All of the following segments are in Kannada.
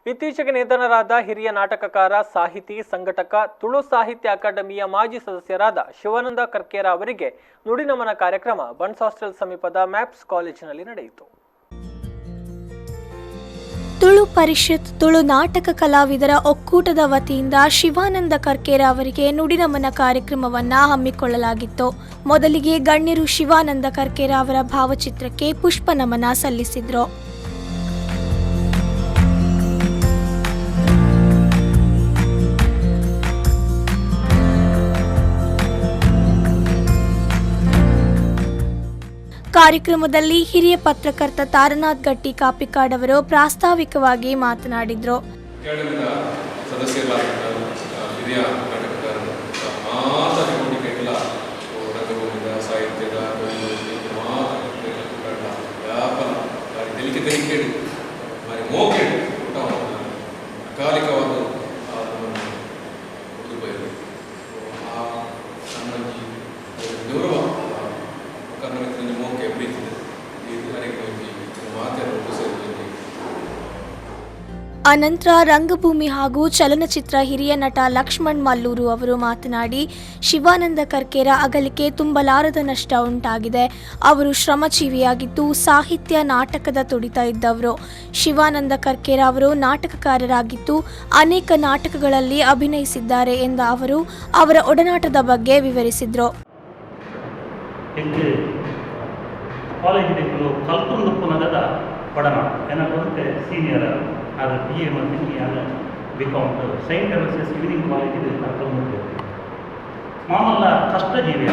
ಇತ್ತೀಚೆಗೆ ನಿಧನರಾದ ಹಿರಿಯ ನಾಟಕಕಾರ, ಸಾಹಿತಿ, ಸಂಘಟಕ, ತುಳು ಸಾಹಿತ್ಯ ಅಕಾಡೆಮಿಯ ಮಾಜಿ ಸದಸ್ಯರಾದ ಶಿವಾನಂದ ಕರ್ಕೇರ ಅವರಿಗೆ ನುಡಿ ನಮನ ಕಾರ್ಯಕ್ರಮ ಬನ್ಸ್ ಹಾಸ್ಟೆಲ್ ಸಮೀಪದ ಮ್ಯಾಪ್ಸ್ ಕಾಲೇಜಿನಲ್ಲಿ ನಡೆಯಿತು. ತುಳು ಪರಿಷತ್ ತುಳು ನಾಟಕ ಕಲಾವಿದರ ಒಕ್ಕೂಟದ ವತಿಯಿಂದ ಶಿವಾನಂದ ಕರ್ಕೇರ ಅವರಿಗೆ ನುಡಿನಮನ ಕಾರ್ಯಕ್ರಮವನ್ನು ಹಮ್ಮಿಕೊಳ್ಳಲಾಗಿತ್ತು. ಮೊದಲಿಗೆ ಗಣ್ಯರು ಶಿವಾನಂದ ಕರ್ಕೇರ ಅವರ ಭಾವಚಿತ್ರಕ್ಕೆ ಪುಷ್ಪ ನಮನ ಸಲ್ಲಿಸಿದ್ರು. ಕಾರ್ಯಕ್ರಮದಲ್ಲಿ ಹಿರಿಯ ಪತ್ರಕರ್ತ ತಾರನಾಥ್ ಗಟ್ಟಿ ಕಾಪಿಕಾಡ್ ಅವರು ಪ್ರಾಸ್ತಾವಿಕವಾಗಿ ಮಾತನಾಡಿದರು. ಅನಂತರ ರಂಗಭೂಮಿ ಹಾಗೂ ಚಲನಚಿತ್ರ ಹಿರಿಯ ನಟ ಲಕ್ಷ್ಮಣ್ ಮಲ್ಲೂರು ಅವರು ಮಾತನಾಡಿ, ಶಿವಾನಂದ ಕರ್ಕೇರ ಅಗಲಿಕೆ ತುಂಬಲಾರದ ನಷ್ಟ ಉಂಟಾಗಿದೆ. ಅವರು ಶ್ರಮಜೀವಿಯಾಗಿದ್ದು ಸಾಹಿತ್ಯ ನಾಟಕದ ತುಡಿತ ಇದ್ದವರು. ಶಿವಾನಂದ ಕರ್ಕೇರ ಅವರು ನಾಟಕಕಾರರಾಗಿದ್ದು ಅನೇಕ ನಾಟಕಗಳಲ್ಲಿ ಅಭಿನಯಿಸಿದ್ದಾರೆ ಎಂದ ಅವರು ಅವರ ಒಡನಾಟದ ಬಗ್ಗೆ ವಿವರಿಸಿದರು. ಸೀನಿಯರ್ ಅದು BA ಮತ್ತು ಅದು ಬಿಕಾಮ್ ಸೈಂಟ್ ಅಲೋಸಿಯಸ್ ಈವ್ನಿಂಗ್ ಕಾಲೇಜಿಗೆ ಕರ್ಕೊಂಡು ಮಾಮಲ್ಲ ಕಷ್ಟ ಜೀವಿ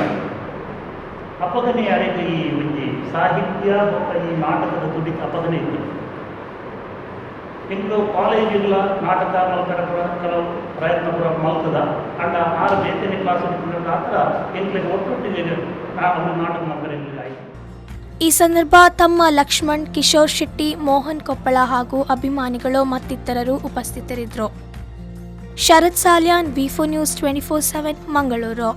ಅಪಗನೆ ಯಾರಿಗೆ ಈ ಒಂದು ಸಾಹಿತ್ಯ ಮತ್ತು ಈ ನಾಟಕದ ತುಡಿ ಅಪಗನೆ ಇತ್ತು. ಇಂದು ಕಾಲೇಜುಗಳ ನಾಟಕ ಮಲ್ಕರ ಕೆಲವು ಪ್ರಯತ್ನ ಕೂಡ ಮಲ್ತದ ಅಂಡ 6 ಬೇತನೆ ಕ್ಲಾಸ್ ಹತ್ರ ಎಂಟ್ಲಿಗೆ ಒಟ್ಟೊಟ್ಟಿಗೆ ಒಂದು ನಾಟಕ ಮಕ್ಕಳಿಗೆ ಆಯಿತು. ಈ ಸಂದರ್ಭ ತಮ್ಮ ಲಕ್ಷ್ಮಣ್, ಕಿಶೋರ್ ಶೆಟ್ಟಿ, ಮೋಹನ್ ಕೊಪ್ಪಳ ಹಾಗೂ ಅಭಿಮಾನಿಗಳು ಮತ್ತಿತರರು ಉಪಸ್ಥಿತರಿದ್ದರು. ಶರತ್ ಸಾಲ್ಯಾನ್, V4 News 24/7 ಮಂಗಳೂರು.